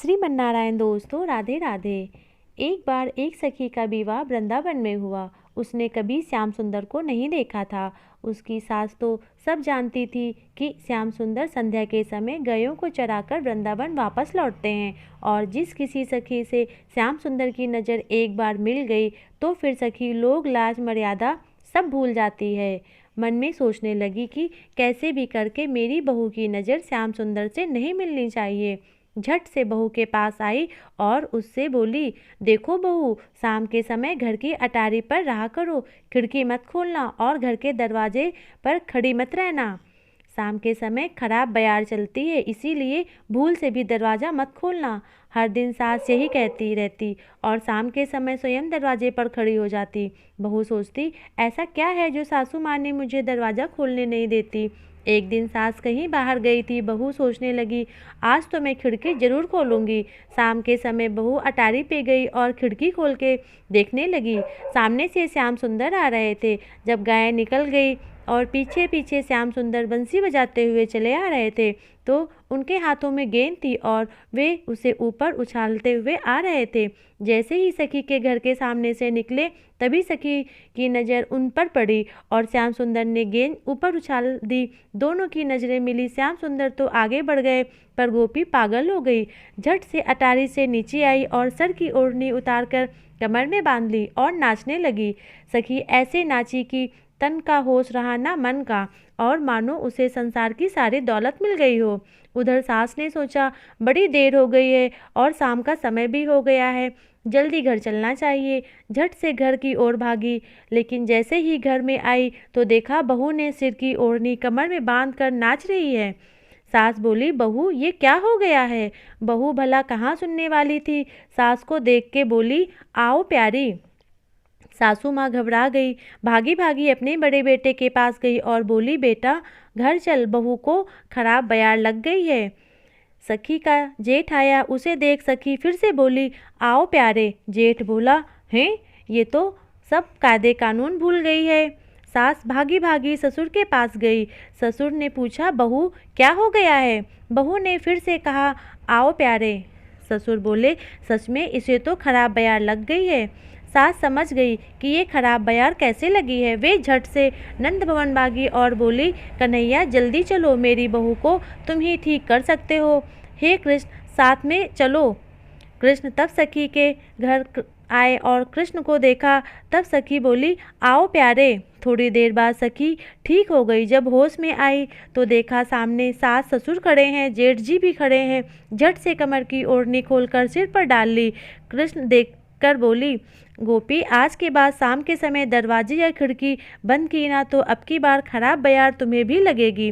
श्रीमन्नारायण दोस्तों, राधे राधे। एक बार एक सखी का विवाह वृंदावन में हुआ। उसने कभी श्याम सुंदर को नहीं देखा था। उसकी सास तो सब जानती थी कि श्याम सुंदर संध्या के समय गायों को चराकर वृंदावन वापस लौटते हैं, और जिस किसी सखी से श्याम सुंदर की नज़र एक बार मिल गई तो फिर सखी लोग लाज मर्यादा सब भूल जाती है। मन में सोचने लगी कि कैसे भी करके मेरी बहू की नज़र श्याम सुंदर से नहीं मिलनी चाहिए। झट से बहू के पास आई और उससे बोली, देखो बहू, शाम के समय घर की अटारी पर रहा करो, खिड़की मत खोलना और घर के दरवाजे पर खड़ी मत रहना। शाम के समय खराब बयार चलती है, इसीलिए भूल से भी दरवाज़ा मत खोलना। हर दिन सास यही कहती रहती और शाम के समय स्वयं दरवाजे पर खड़ी हो जाती। बहू सोचती, ऐसा क्या है जो सासू माँ ने मुझे दरवाज़ा खोलने नहीं देती। एक दिन सास कहीं बाहर गई थी। बहू सोचने लगी, आज तो मैं खिड़की ज़रूर खोलूँगी। शाम के समय बहू अटारी पे गई और खिड़की खोल के देखने लगी। सामने से श्याम सुंदर आ रहे थे। जब गाय निकल गई और पीछे पीछे श्याम सुंदर बंसी बजाते हुए चले आ रहे थे तो उनके हाथों में गेंद थी और वे उसे ऊपर उछालते हुए आ रहे थे। जैसे ही सखी के घर के सामने से निकले तभी सखी की नज़र उन पर पड़ी और श्याम सुंदर ने गेंद ऊपर उछाल दी। दोनों की नज़रें मिली। श्याम सुंदर तो आगे बढ़ गए पर गोपी पागल हो गई। झट से अटारी से नीचे आई और सर की ओढ़नी उतारकर कमर में बांध ली और नाचने लगी। सखी ऐसे नाची कि तन का होश रहा ना मन का, और मानो उसे संसार की सारी दौलत मिल गई हो। उधर सास ने सोचा, बड़ी देर हो गई है और शाम का समय भी हो गया है, जल्दी घर चलना चाहिए। झट से घर की ओर भागी, लेकिन जैसे ही घर में आई तो देखा बहू ने सिर की ओढ़नी कमर में बांध कर नाच रही है। सास बोली, बहू ये क्या हो गया है। बहू भला कहाँ सुनने वाली थी। सास को देख के बोली, आओ प्यारी। सासू माँ घबरा गई, भागी भागी अपने बड़े बेटे के पास गई और बोली, बेटा घर चल, बहू को खराब बयार लग गई है। सखी का जेठ आया, उसे देख सखी फिर से बोली, आओ प्यारे। जेठ बोला, हैं ये तो सब कायदे कानून भूल गई है। सास भागी भागी ससुर के पास गई। ससुर ने पूछा, बहू क्या हो गया है। बहू ने फिर से कहा, आओ प्यारे। ससुर बोले, सच में इसे तो खराब बयार लग गई है। सास समझ गई कि ये खराब बयार कैसे लगी है। वे झट से नंद भवन भागी और बोली, कन्हैया जल्दी चलो, मेरी बहू को तुम ही ठीक कर सकते हो। हे कृष्ण, साथ में चलो। कृष्ण तब सखी के घर आए और कृष्ण को देखा। तब सखी बोली, आओ प्यारे। थोड़ी देर बाद सखी ठीक हो गई। जब होश में आई तो देखा सामने सास ससुर खड़े हैं, जेठ जी भी खड़े हैं। झट से कमर की ओढ़नी खोलकर सिर पर डाल ली। कृष्ण देखकर बोली, गोपी आज के बाद शाम के समय दरवाजे या खिड़की बंद की ना तो अब की बार खराब बयार तुम्हें भी लगेगी।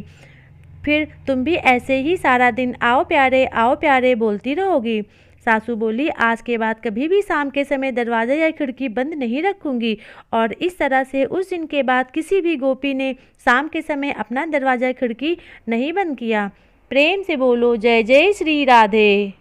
फिर तुम भी ऐसे ही सारा दिन आओ प्यारे बोलती रहोगी। सासू बोली, आज के बाद कभी भी शाम के समय दरवाज़ा या खिड़की बंद नहीं रखूंगी। और इस तरह से उस दिन के बाद किसी भी गोपी ने शाम के समय अपना दरवाज़ा खिड़की नहीं बंद किया। प्रेम से बोलो, जय जय श्री राधे।